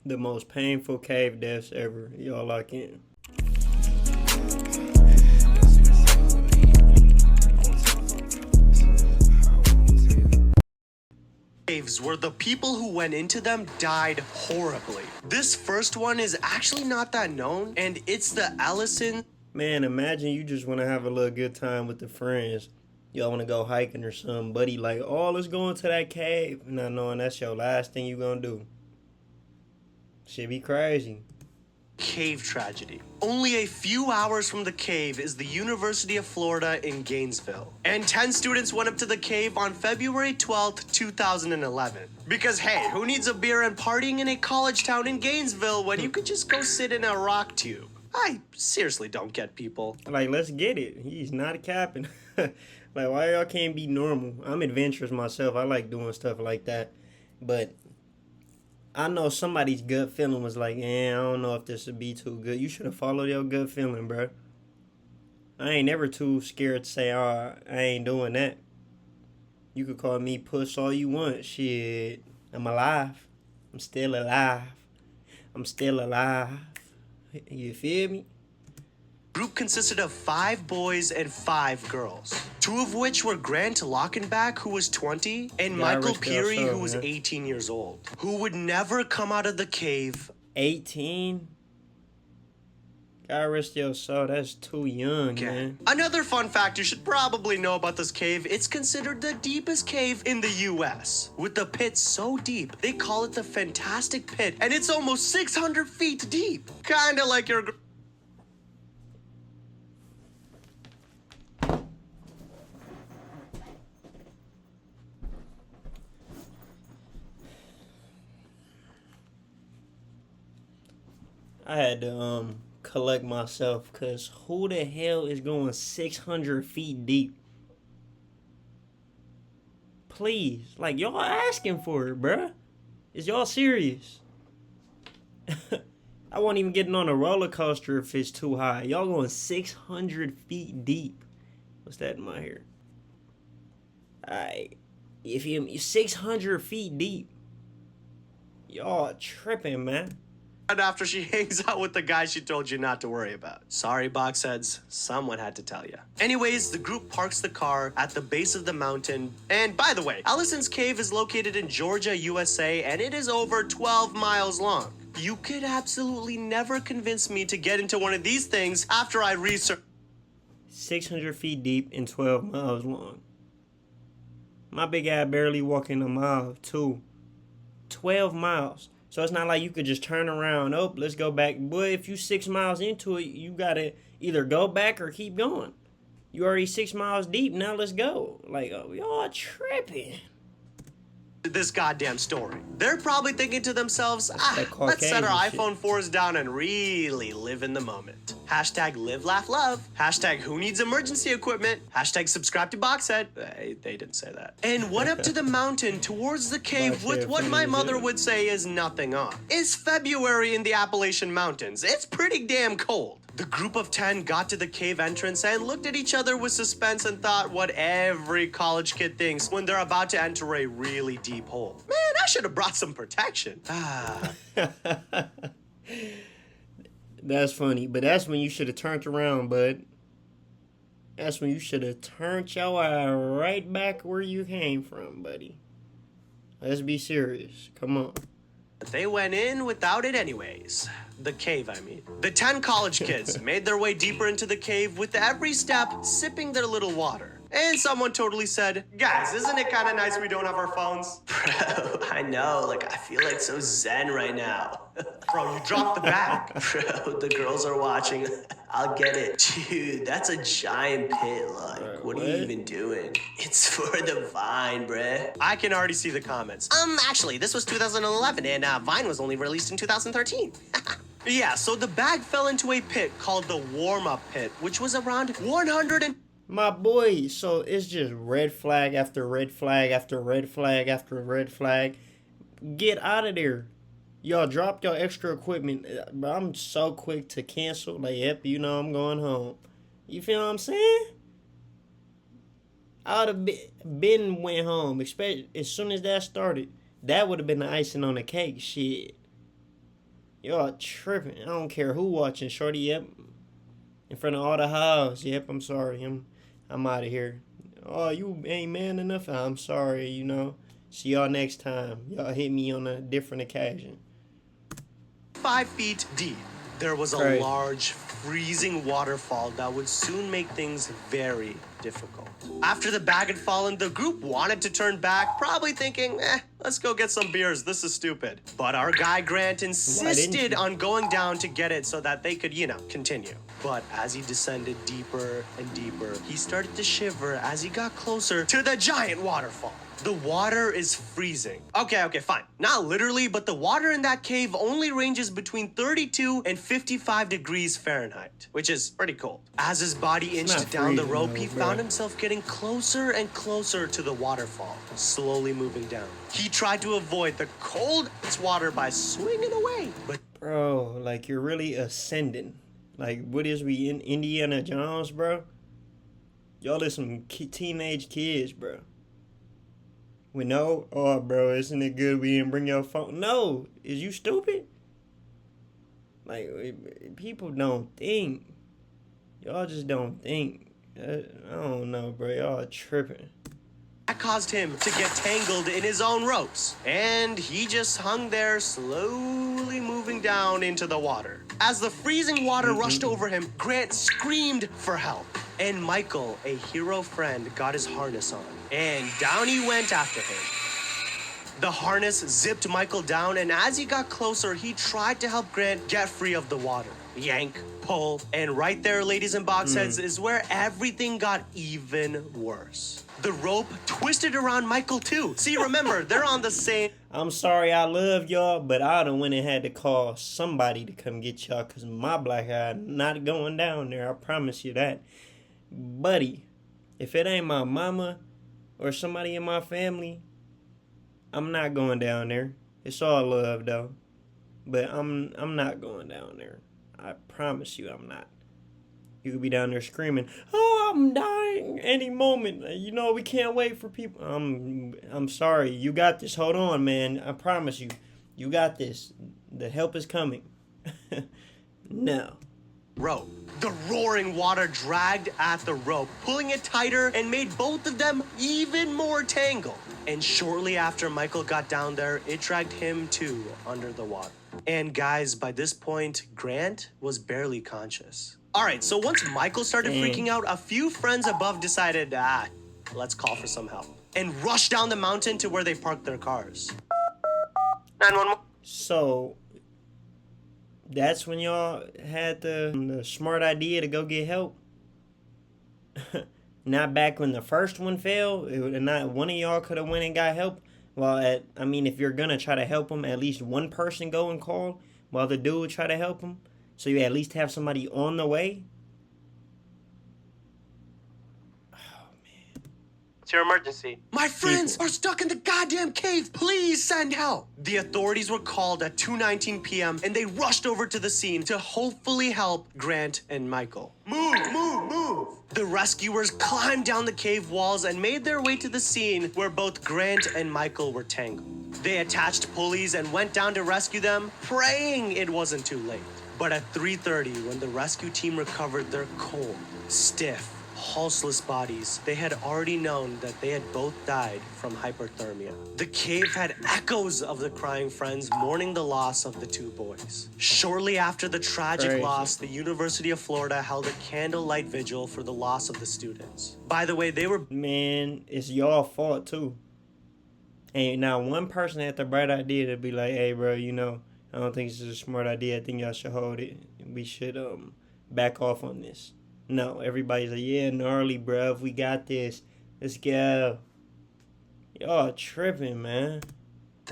The most painful cave deaths ever. Y'all lock in. Caves where the people who went into them died horribly. This first one is actually not that known, and it's the Ellison. Man, imagine you just want to have a little good time with the friends. Y'all want to go hiking or something, buddy. Like, oh, let's go into that cave. Not knowing that's your last thing you gonna do. Shit be crazy. Cave tragedy. Only a few hours from the cave is the University of Florida in Gainesville. And 10 students went up to the cave on February 12th, 2011. Because hey, who needs a beer and partying in a college town in Gainesville when you could just go sit in a rock tube? I seriously don't get people. Like, let's get it. He's not a capping. Like, why y'all can't be normal? I'm adventurous myself. I like doing stuff like that. But I know somebody's gut feeling was like, I don't know if this would be too good. You should have followed your gut feeling, bro. I ain't never too scared to say, oh, I ain't doing that. You could call me puss all you want. Shit, I'm alive. I'm still alive. I'm still alive. You feel me? Group consisted of 5 boys and 5 girls, 2 of which were Grant Lockenbach, who was 20, and Michael Peary, who was 18 years old, who would never come out of the cave. 18? God rest your soul, that's too young, man. Another fun fact you should probably know about this cave, it's considered the deepest cave in the US. With the pit so deep, they call it the Fantastic Pit, and it's almost 600 feet deep. Kinda like your... I had to collect myself, because who the hell is going 600 feet deep? Please, like, y'all asking for it, bruh. Is y'all serious? I won't even getting on a roller coaster if it's too high. Y'all going 600 feet deep. What's that in my hair? Alright. If you're 600 feet deep, y'all tripping, man. After she hangs out with the guy she told you not to worry about. Sorry, boxheads. Someone had to tell you. Anyways, the group parks the car at the base of the mountain. And by the way, Ellison's Cave is located in Georgia, USA, and it is over 12 miles long. You could absolutely never convince me to get into one of these things after I research. 600 feet deep and 12 miles long. My big ass barely walking a mile, too. 12 miles. So it's not like you could just turn around. Oh, let's go back. Boy, if you 6 miles into it, you gotta either go back or keep going. You already 6 miles deep. Now let's go. Like, oh, y'all tripping. This goddamn story. They're probably thinking to themselves, let's set our iPhone 4s down and really live in the moment. Hashtag live, laugh, love. Hashtag who needs emergency equipment. Hashtag subscribe to Boxhead. They didn't say that. And went up to the mountain towards the cave with what my mother would say is nothing on. It's February in the Appalachian Mountains. It's pretty damn cold. The group of 10 got to the cave entrance and looked at each other with suspense and thought what every college kid thinks when they're about to enter a really deep hole. Man, I should have brought some protection. That's funny, but that's when you should have turned around, bud. That's when you should have turned your eye right back where you came from, buddy. Let's be serious. Come on. They went in without it anyways. The cave, I mean. The 10 college kids made their way deeper into the cave with every step sipping their little water. And someone totally said, guys, isn't it kind of nice we don't have our phones? Bro, I know, like, I feel like so zen right now. Bro, you dropped the bag. Bro, the girls are watching. I'll get it. Dude, that's a giant pit, like, what are you even doing? It's for the Vine, bruh. I can already see the comments. Actually, this was 2011, and Vine was only released in 2013. Yeah, so the bag fell into a pit called the warm-up pit, which was around 100 and... My boy, so it's just red flag after red flag after red flag after red flag. Get out of there. Y'all dropped your extra equipment. I'm so quick to cancel. Like, yep, you know I'm going home. You feel what I'm saying? I would have been went home, especially as soon as that started. That would have been the icing on the cake. Shit. Y'all tripping. I don't care who watching. Shorty, yep. In front of all the house. Yep, I'm sorry. I'm out of here. Oh, you ain't man enough? I'm sorry, you know. See y'all next time. Y'all hit me on a different occasion. 5 feet deep. There was a Right. large, freezing waterfall that would soon make things very difficult. After the bag had fallen, the group wanted to turn back, probably thinking, let's go get some beers. This is stupid. But our guy Grant insisted you? on going down to get it so that they could, continue. But as he descended deeper and deeper, he started to shiver as he got closer to the giant waterfall. The water is freezing. Okay, fine. Not literally, but the water in that cave only ranges between 32 and 55 degrees Fahrenheit, which is pretty cold. As his body inched not down the freezing rope, though, he bro. found himself getting closer and closer to the waterfall, slowly moving down. He tried to avoid the cold water by swinging away, but Bro, like you're really ascending. Like, what is we in Indiana Jones, bro? Y'all are some teenage kids, bro. We know, oh, bro, isn't it good we didn't bring your phone? No, is you stupid? Like, people don't think. Y'all just don't think. I don't know, bro. Y'all tripping. that caused him to get tangled in his own ropes. And he just hung there, slowly moving down into the water. As the freezing water rushed over him, Grant screamed for help. And Michael, a hero friend, got his harness on. And down he went after him. The harness zipped Michael down, and as he got closer, he tried to help Grant get free of the water. Yank, pull, and right there, ladies and box heads, is where everything got even worse. The rope twisted around Michael too. See, remember, they're on the same... I'm sorry I love y'all, but I done went and had to call somebody to come get y'all because my black eye not going down there. I promise you that. Buddy, if it ain't my mama or somebody in my family, I'm not going down there. It's all love though. But I'm not going down there. I promise you I'm not. You could be down there screaming, "Oh, I'm dying any moment. You know, we can't wait for people." I'm sorry. You got this. Hold on, man. I promise you. You got this. The help is coming. No. rope. The roaring water dragged at the rope, pulling it tighter and made both of them even more tangled. And shortly after Michael got down there, it dragged him too under the water. And guys, by this point, Grant was barely conscious. All right, so once Michael started freaking out, a few friends above decided, let's call for some help. And rushed down the mountain to where they parked their cars. 911. So that's when y'all had the smart idea to go get help. Not back when the first one failed. Not one of y'all could have went and got help. Well, if you're gonna try to help him, at least one person go and call while the dude try to help him. So you at least have somebody on the way. It's your emergency. My friends are stuck in the goddamn cave. Please send help. The authorities were called at 2:19 p.m. and they rushed over to the scene to hopefully help Grant and Michael. Move. The rescuers climbed down the cave walls and made their way to the scene where both Grant and Michael were tangled. They attached pulleys and went down to rescue them, praying it wasn't too late. But at 3:30, when the rescue team recovered their cold, stiff, pulseless bodies, they had already known that they had both died from hypothermia. The cave had echoes of the crying friends mourning the loss of the two boys. Shortly after the tragic loss, the University of Florida held a candlelight vigil for the loss of the students. By the way, they were... Man, it's y'all fault too. And now one person had the bright idea to be like, "Hey, bro, I don't think this is a smart idea. I think y'all should hold it. We should back off on this." No, everybody's like, "Yeah, gnarly, bruv. We got this. Let's go." Y'all tripping, man.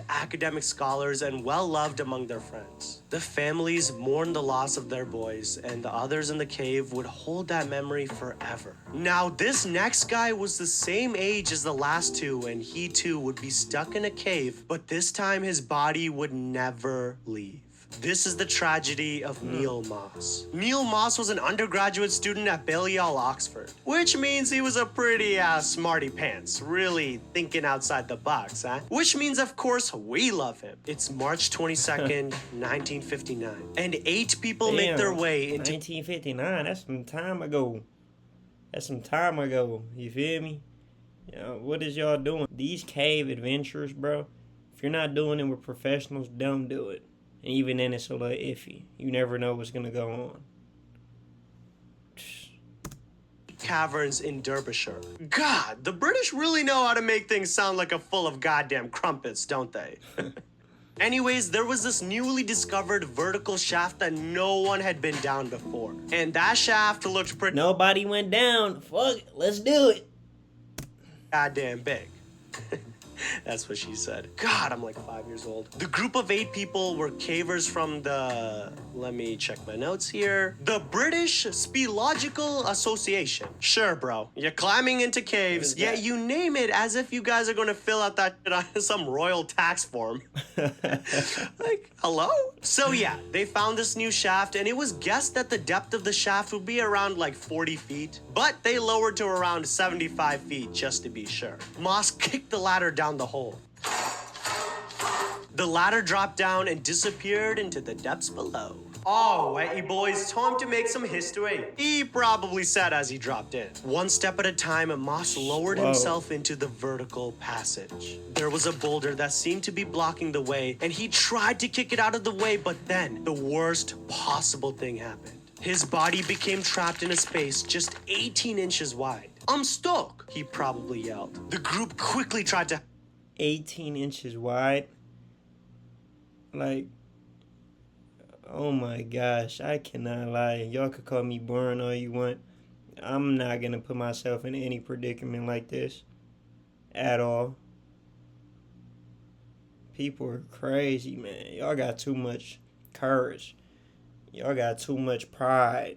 academic scholars and well-loved among their friends. The families mourned the loss of their boys, and the others in the cave would hold that memory forever. Now, this next guy was the same age as the last two, and he too would be stuck in a cave, but this time his body would never leave. This is the tragedy of Neil Moss. Neil Moss was an undergraduate student at Balliol, Oxford, which means he was a pretty smarty pants, really thinking outside the box, huh? Which means, of course, we love him. It's March 22nd, 1959, and 8 people make their way into 1959. That's some time ago. You feel me? What is y'all doing? These cave adventures, bro. If you're not doing it with professionals, don't do it. And even then, it's a little iffy. You never know what's gonna go on. caverns in Derbyshire. God, the British really know how to make things sound like a full of goddamn crumpets, don't they? Anyways, there was this newly discovered vertical shaft that no one had been down before. And that shaft looked pretty Nobody went down. Fuck it. Let's do it. goddamn big. That's what she said. God, I'm like 5 years old. The group of 8 people were cavers from the... Let me check my notes here. The British Speleological Association. Sure, bro. You're climbing into caves, yet you name it as if you guys are going to fill out that shit on some royal tax form. Like, hello? So yeah, they found this new shaft, and it was guessed that the depth of the shaft would be around like 40 feet, but they lowered to around 75 feet just to be sure. Moss kicked the ladder down the hole. The ladder dropped down and disappeared into the depths below. Oh, you boys, time to make some history. He probably said as he dropped in. One step at a time, Moss lowered himself into the vertical passage. There was a boulder that seemed to be blocking the way, and he tried to kick it out of the way, but then the worst possible thing happened. His body became trapped in a space just 18 inches wide. I'm stuck, he probably yelled. The group quickly tried to 18 inches wide. Like, oh my gosh, I cannot lie. Y'all could call me boring all you want. I'm not gonna put myself in any predicament like this at all. People are crazy, man. Y'all got too much courage. Y'all got too much pride.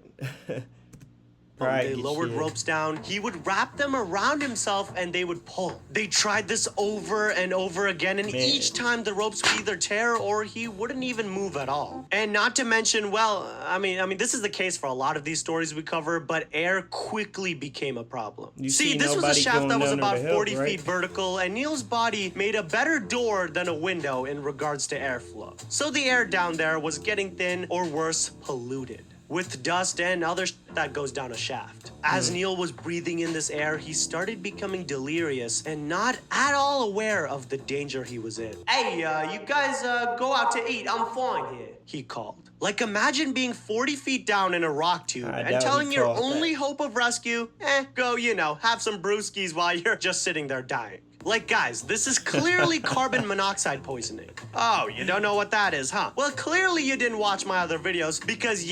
They lowered ropes down. He would wrap them around himself and they would pull. They tried this over and over again, and each time the ropes would either tear or he wouldn't even move at all. And not to mention, well, I mean, this is the case for a lot of these stories we cover, but air quickly became a problem. See, this was a shaft that was about 40 feet vertical, and Neil's body made a better door than a window in regards to airflow. So the air down there was getting thin, or worse, polluted with dust and other that goes down a shaft. As Neil was breathing in this air, he started becoming delirious and not at all aware of the danger he was in. Hey, you guys go out to eat. I'm fine here, he called. Like, imagine being 40 feet down in a rock tube and telling your only hope of rescue, go, have some brewskis while you're just sitting there dying. Like, guys, this is clearly carbon monoxide poisoning. Oh, you don't know what that is, huh? Well, clearly you didn't watch my other videos because,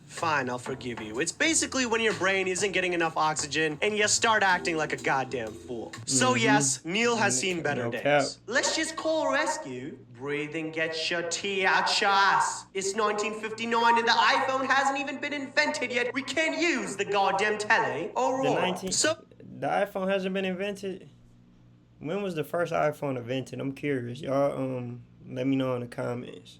fine, I'll forgive you. It's basically when your brain isn't getting enough oxygen and you start acting like a goddamn fool. So yes, Neil has seen better days. Let's just call rescue. Breathe and get your tea out your ass. It's 1959 and the iPhone hasn't even been invented yet. We can't use the goddamn tele. The iPhone hasn't been invented? When was the first iPhone invented? I'm curious. Y'all, let me know in the comments.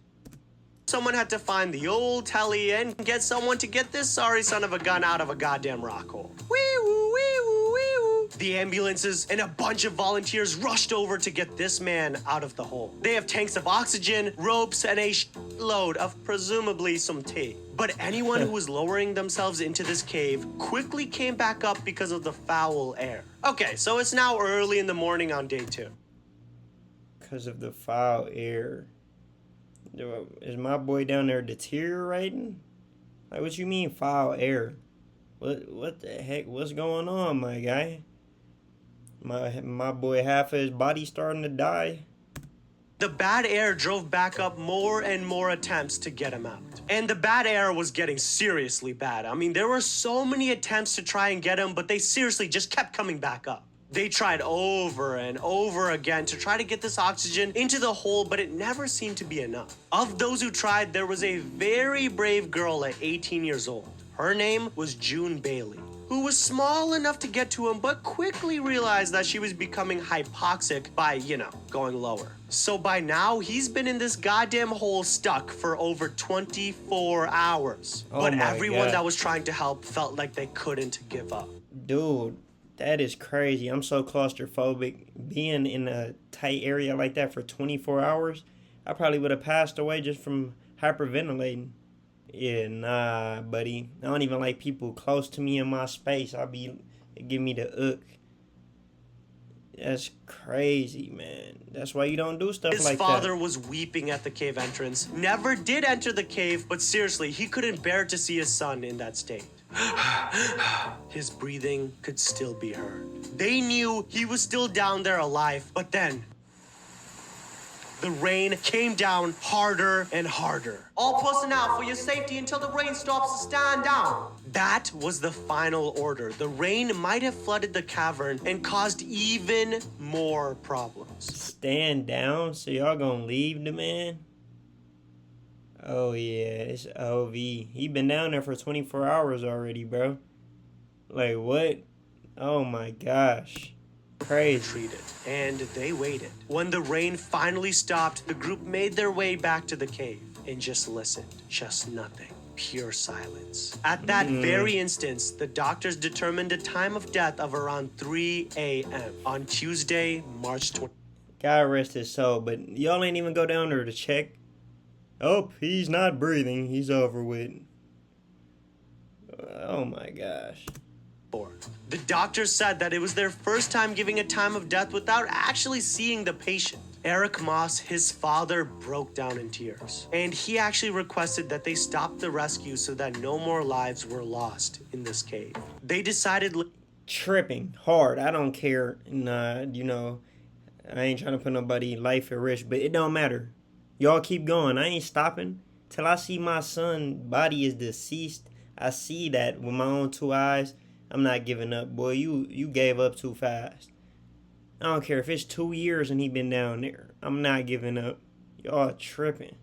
Someone had to find the old telly and get someone to get this sorry son of a gun out of a goddamn rock hole. Wee-woo, wee-woo, wee-woo. The ambulances and a bunch of volunteers rushed over to get this man out of the hole. They have tanks of oxygen, ropes, and a load of presumably some tea. But anyone who was lowering themselves into this cave quickly came back up because of the foul air. Okay, so it's now early in the morning on day 2. Because of the foul air. Is my boy down there deteriorating? Like, what you mean foul air? What the heck? What's going on, my guy? My boy, half of his body starting to die. The bad air drove back up more and more attempts to get him out. And the bad air was getting seriously bad. I mean, there were so many attempts to try and get him, but they seriously just kept coming back up. They tried over and over again to try to get this oxygen into the hole, but it never seemed to be enough. Of those who tried, there was a very brave girl at 18 years old. Her name was June Bailey. who was small enough to get to him but quickly realized that she was becoming hypoxic by, going lower. So by now, he's been in this goddamn hole stuck for over 24 hours. Oh but my everyone God. that was trying to help felt like they couldn't give up. Dude, that is crazy. I'm so claustrophobic. Being in a tight area like that for 24 hours, I probably would have passed away just from hyperventilating. Yeah, nah, buddy. I don't even like people close to me in my space. It give me the ick. That's crazy, man. That's why you don't do stuff His like father that. was weeping at the cave entrance. Never did enter the cave, but seriously, he couldn't bear to see his son in that state. His breathing could still be heard. They knew he was still down there alive, but then the rain came down harder and harder. All personnel for your safety until the rain stops, stand down. That was the final order. The rain might have flooded the cavern and caused even more problems. Stand down? So y'all gonna leave the man? Oh yeah, it's OV. He been down there for 24 hours already, bro. Like what? Oh my gosh. Crazy. Treated, and they waited. When the rain finally stopped, the group made their way back to the cave and just listened. Just nothing. Pure silence. At that very instance, the doctors determined a time of death of around 3 a.m. on Tuesday, March 20th. God rest his soul, but y'all ain't even go down there to check. Oh, he's not breathing. He's over with. Oh my gosh. The doctors said that it was their first time giving a time of death without actually seeing the patient. Eric Moss, his father, broke down in tears. And he actually requested that they stop the rescue so that no more lives were lost in this cave. They decided... Tripping hard. I don't care. Nah, I ain't trying to put nobody life at risk, but it don't matter. Y'all keep going. I ain't stopping till I see my son body is deceased. I see that with my own two eyes. I'm not giving up, boy. You gave up too fast. I don't care if it's 2 years and he been down there. I'm not giving up. Y'all tripping.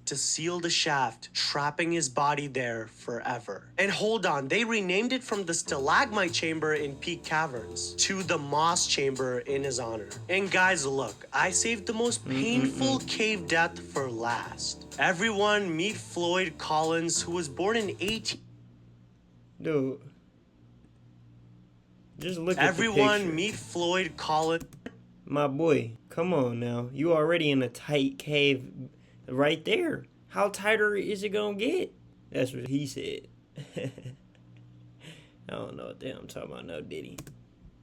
To seal the shaft, trapping his body there forever. And hold on, they renamed it from the Stalagmite Chamber in Peak Caverns to the Moss Chamber in his honor. And guys, look, I saved the most painful cave death for last. Everyone meet Floyd Collins, who was born in 18... Dude. Just look at the Everyone picture. meet Floyd Collins. My boy, come on now. You already in a tight cave right there. How tighter is it gonna get? That's what he said. I don't know what the hell I'm talking about, no Diddy.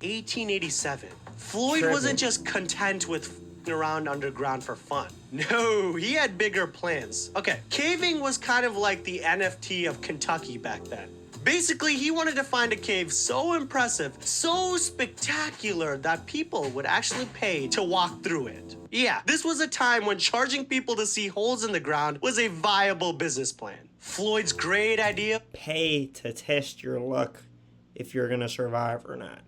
1887. Floyd Triple. wasn't just content with f***ing around underground for fun. No, he had bigger plans. Okay, caving was kind of like the NFT of Kentucky back then. Basically, he wanted to find a cave so impressive, so spectacular that people would actually pay to walk through it. Yeah, this was a time when charging people to see holes in the ground was a viable business plan. Floyd's great idea... Pay to test your luck if you're gonna survive or not.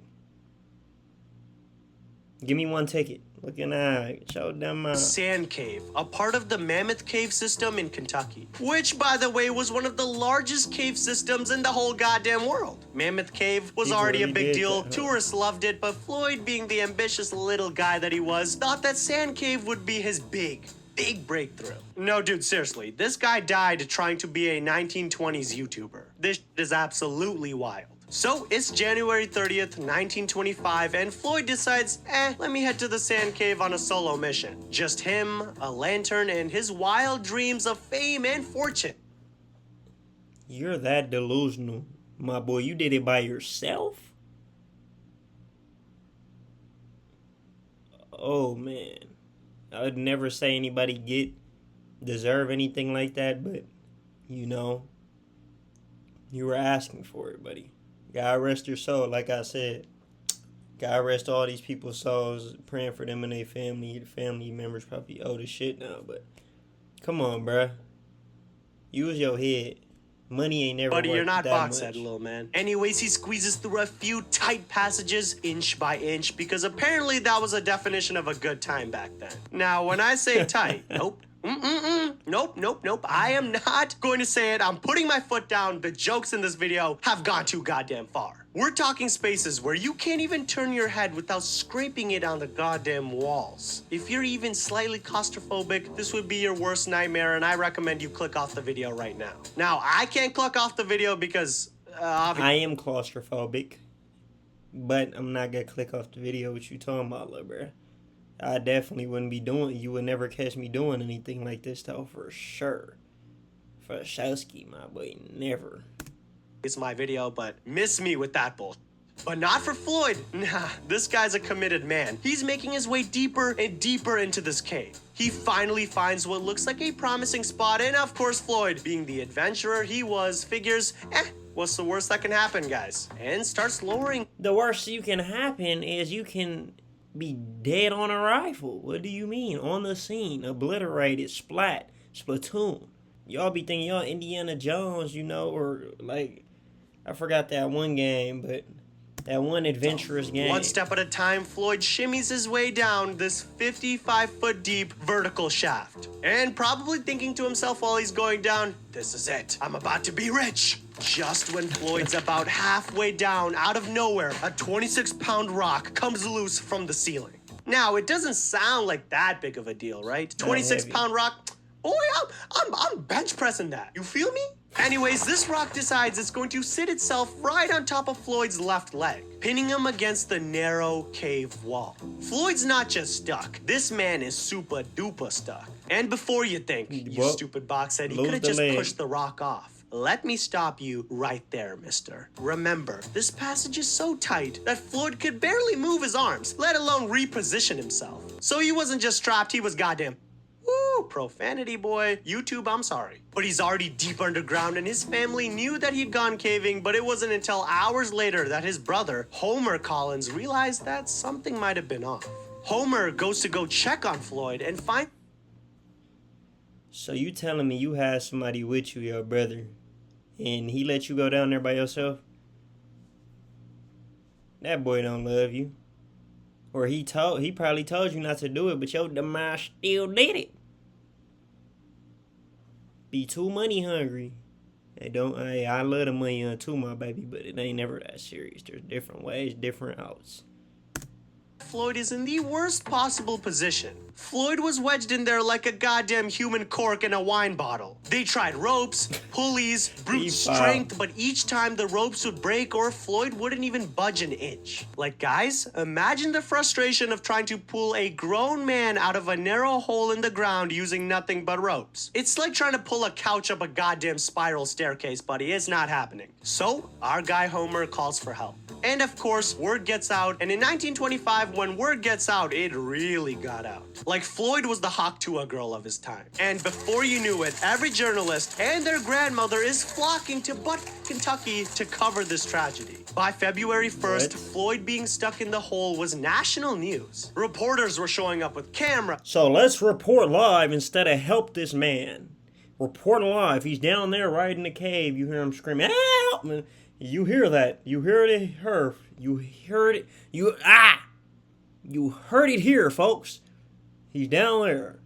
Give me one ticket. Looking at show them Sand Cave, a part of the Mammoth Cave system in Kentucky, which, by the way, was one of the largest cave systems in the whole goddamn world. Mammoth Cave was People already a really big did deal. that, huh? Tourists loved it, but Floyd, being the ambitious little guy that he was, thought that Sand Cave would be his big breakthrough. No, dude, seriously, this guy died trying to be a 1920s YouTuber. This is absolutely wild. So it's January 30th, 1925, and Floyd decides, let me head to the Sand Cave on a solo mission. Just him, a lantern, and his wild dreams of fame and fortune. You're that delusional, my boy. You did it by yourself? Oh man. I would never say anybody deserve anything like that, but you were asking for it, buddy. God rest your soul, like I said. God rest all these people's souls. Praying for them and their family. The family members probably old as shit now, but come on, bruh. Use your head. Money ain't never Buddy, worth you're not that box much. head, little man. Anyways, he squeezes through a few tight passages, inch by inch, because apparently that was a definition of a good time back then. Now, when I say tight, nope. Nope. I am not going to say it. I'm putting my foot down. The jokes in this video have gone too goddamn far. We're talking spaces where you can't even turn your head without scraping it on the goddamn walls. If you're even slightly claustrophobic, this would be your worst nightmare, and I recommend you click off the video right now. Now, I can't click off the video because I am claustrophobic, but I'm not gonna click off the video. What you talking about, little bro? I definitely wouldn't be doing. You would never catch me doing anything like this, though, for sure. For Showski, my boy, never. It's my video, but miss me with that bull. But not for Floyd. Nah, this guy's a committed man. He's making his way deeper and deeper into this cave. He finally finds what looks like a promising spot, and of course Floyd, being the adventurer he was, figures, what's the worst that can happen, guys? And starts lowering. The worst you can happen is you can be dead on arrival. What do you mean? On the scene, obliterated, splat, Splatoon. Y'all be thinking y'all Indiana Jones, you know, or like, I forgot that one game, but that one adventurous game. One step at a time, Floyd shimmies his way down this 55-foot deep vertical shaft. And probably thinking to himself while he's going down, this is it. I'm about to be rich. Just when Floyd's about halfway down, out of nowhere, a 26-pound rock comes loose from the ceiling. Now, it doesn't sound like that big of a deal, right? 26-pound rock? Boy, I'm bench pressing that. You feel me? Anyways, this rock decides it's going to sit itself right on top of Floyd's left leg, pinning him against the narrow cave wall. Floyd's not just stuck. This man is super duper stuck. And before you think, you stupid box head, he could have just pushed the rock off. Let me stop you right there, mister. Remember, this passage is so tight that Floyd could barely move his arms, let alone reposition himself. So he wasn't just trapped, he was goddamn... Woo, profanity boy. YouTube, I'm sorry. But he's already deep underground, and his family knew that he'd gone caving, but it wasn't until hours later that his brother, Homer Collins, realized that something might have been off. Homer goes to go check on Floyd and find... So you telling me you had somebody with you, your brother, and he let you go down there by yourself? That boy don't love you. Or he probably told you not to do it, but your dumbass still did it. Be too money hungry. I love the money too, my baby, but it ain't never that serious. There's different ways, different outs. Floyd is in the worst possible position. Floyd was wedged in there like a goddamn human cork in a wine bottle. They tried ropes, pulleys, brute strength, but each time the ropes would break or Floyd wouldn't even budge an inch. Like, guys, imagine the frustration of trying to pull a grown man out of a narrow hole in the ground using nothing but ropes. It's like trying to pull a couch up a goddamn spiral staircase, buddy. It's not happening. So, our guy Homer calls for help. And of course, word gets out, and in 1925, when word gets out, it really got out. Like, Floyd was the Hawk-Tuah girl of his time. And before you knew it, every journalist and their grandmother is flocking to Butt, Kentucky to cover this tragedy. By February 1st, Floyd being stuck in the hole was national news. Reporters were showing up with cameras. So let's report live instead of help this man. Report live. He's down there right in the cave. You hear him screaming, help me. You hear that. You heard it, her. You heard it. You heard it here, folks. He's down there.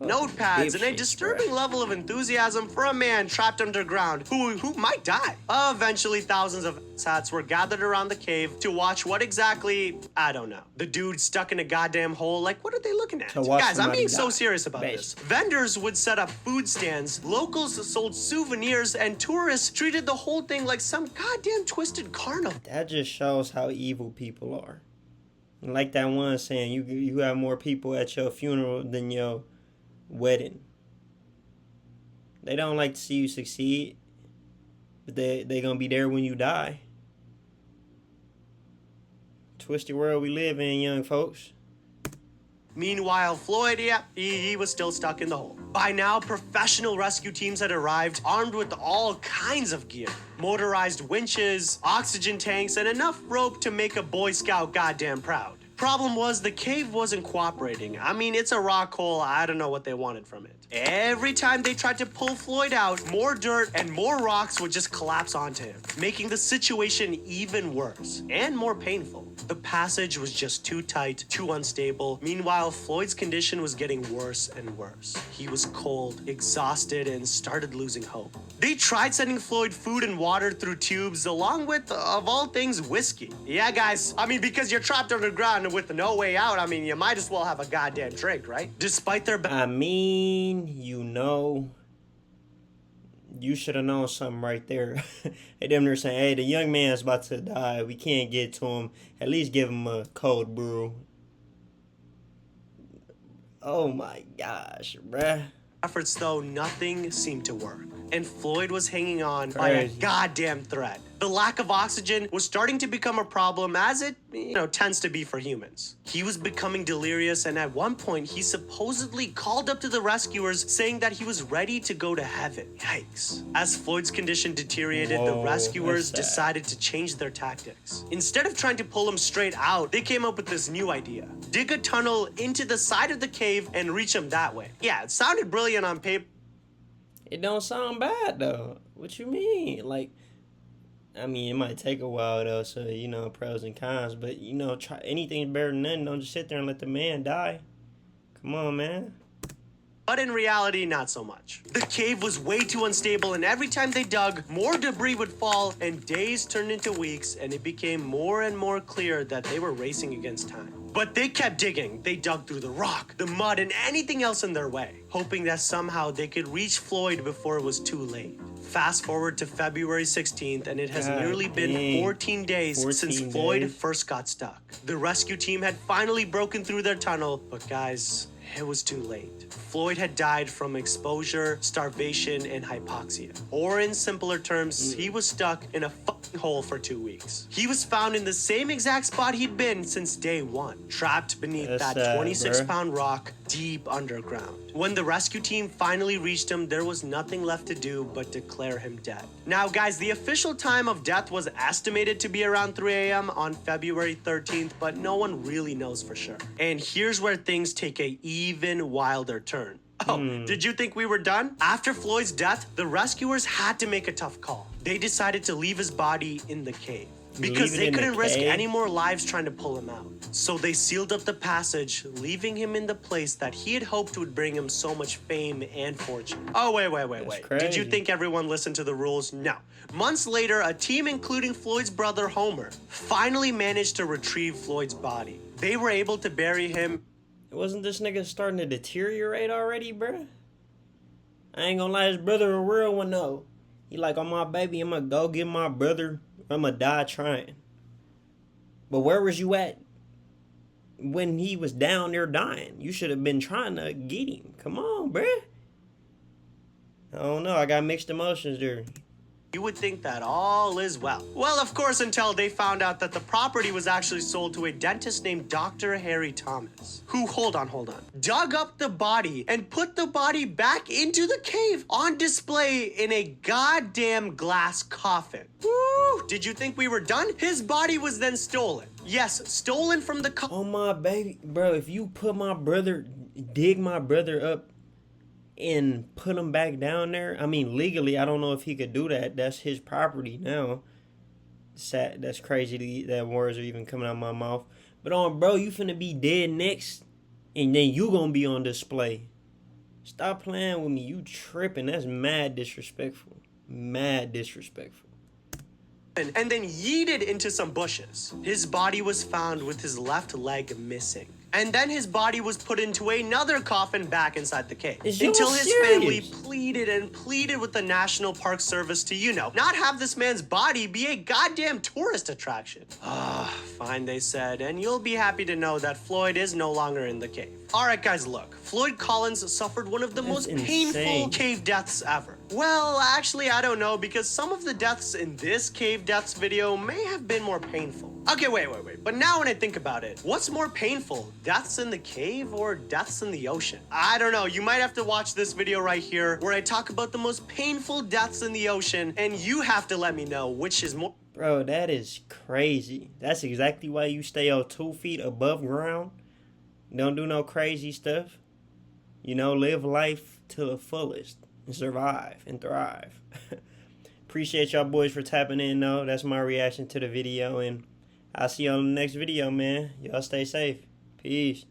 Notepads and a disturbing level of enthusiasm for a man trapped underground who might die. Eventually, thousands of hats were gathered around the cave to watch what exactly, I don't know. The dude stuck in a goddamn hole, like, what are they looking at? Guys, I'm being so serious about this. Vendors would set up food stands, locals sold souvenirs, and tourists treated the whole thing like some goddamn twisted carnival. That just shows how evil people are. Like that one saying, you have more people at your funeral than your wedding. They don't like to see you succeed, but they gonna be there when you die. Twisted world we live in, young folks. Meanwhile, Floyd, he was still stuck in the hole. By now, professional rescue teams had arrived, armed with all kinds of gear. Motorized winches, oxygen tanks, and enough rope to make a Boy Scout goddamn proud. Problem was, the cave wasn't cooperating. I mean, it's a rock hole. I don't know what they wanted from it. Every time they tried to pull Floyd out, more dirt and more rocks would just collapse onto him, making the situation even worse and more painful. The passage was just too tight, too unstable. Meanwhile, Floyd's condition was getting worse and worse. He was cold, exhausted, and started losing hope. They tried sending Floyd food and water through tubes, along with, of all things, whiskey. Yeah, guys, I mean, because you're trapped underground with no way out, I mean, you might as well have a goddamn drink, right? Despite their I mean, you should have known something right there. They them there saying, hey, the young man's about to die. We can't get to him. At least give him a cold brew. Oh my gosh, bruh. efforts, though, nothing seemed to work. And Floyd was hanging on by a goddamn thread. The lack of oxygen was starting to become a problem, as it, tends to be for humans. He was becoming delirious, and at one point, he supposedly called up to the rescuers saying that he was ready to go to heaven. Yikes. As Floyd's condition deteriorated, the rescuers decided to change their tactics. Instead of trying to pull him straight out, they came up with this new idea. Dig a tunnel into the side of the cave and reach him that way. Yeah, it sounded brilliant on paper. It don't sound bad, though. What you mean? I mean, it might take a while, though, so, pros and cons. But, try anything's better than nothing. Don't just sit there and let the man die. Come on, man. But in reality, not so much. The cave was way too unstable, and every time they dug, more debris would fall, and days turned into weeks, and it became more and more clear that they were racing against time. But they kept digging. They dug through the rock, the mud, and anything else in their way, hoping that somehow they could reach Floyd before it was too late. Fast forward to February 16th, and it has nearly been 14 days since Floyd first got stuck. The rescue team had finally broken through their tunnel, but guys, it was too late. Floyd had died from exposure, starvation, and hypoxia. Or in simpler terms, he was stuck in a fucking hole for 2 weeks. He was found in the same exact spot he'd been since day one, trapped beneath that 26-pound rock deep underground. When the rescue team finally reached him, there was nothing left to do but declare him dead. Now, guys, the official time of death was estimated to be around 3 a.m. on February 13th, but no one really knows for sure. And here's where things take a even wilder turn. Oh, did you think we were done? After Floyd's death, the rescuers had to make a tough call. They decided to leave his body in the cave, because they couldn't risk any more lives trying to pull him out. So they sealed up the passage, leaving him in the place that he had hoped would bring him so much fame and fortune. Oh, wait. Did you think everyone listened to the rules? No. Months later, a team including Floyd's brother Homer finally managed to retrieve Floyd's body. They were able to bury him. Wasn't this nigga starting to deteriorate already, bruh? I ain't gonna lie, his brother a real one, though. He like, on my baby, I'm gonna go get my brother. I'm gonna die trying. But where was you at when he was down there dying? You should have been trying to get him. Come on, bruh. I don't know. I got mixed emotions there. You would think that all is well. Well, of course, until they found out that the property was actually sold to a dentist named Dr. Harry Thomas, who, hold on, dug up the body and put the body back into the cave on display in a goddamn glass coffin. Woo! Did you think we were done? His body was then stolen. Yes, stolen from the Oh, my baby. Bro, if you dig my brother up, and put him back down there. I mean, legally, I don't know if he could do that. That's his property now. Sad. That's crazy that words are even coming out of my mouth. But bro, you finna be dead next, and then you gonna be on display. Stop playing with me. You tripping. That's mad disrespectful. Mad disrespectful. And then yeeted into some bushes. His body was found with his left leg missing. And then his body was put into another coffin back inside the cave. Until his family pleaded with the National Park Service to, not have this man's body be a goddamn tourist attraction. Fine, they said, and you'll be happy to know that Floyd is no longer in the cave. All right, guys, look. Floyd Collins suffered one of the most painful cave deaths ever. Well, actually, I don't know, because some of the deaths in this cave deaths video may have been more painful. Okay, wait. But now when I think about it, what's more painful, deaths in the cave or deaths in the ocean? I don't know. You might have to watch this video right here where I talk about the most painful deaths in the ocean, and you have to let me know which is more. Bro, that is crazy. That's exactly why you stay on 2 feet above ground. Don't do no crazy stuff. Live life to the fullest and survive and thrive. Appreciate y'all boys for tapping in, though. That's my reaction to the video, and I'll see you on the next video, man. Y'all stay safe. Peace.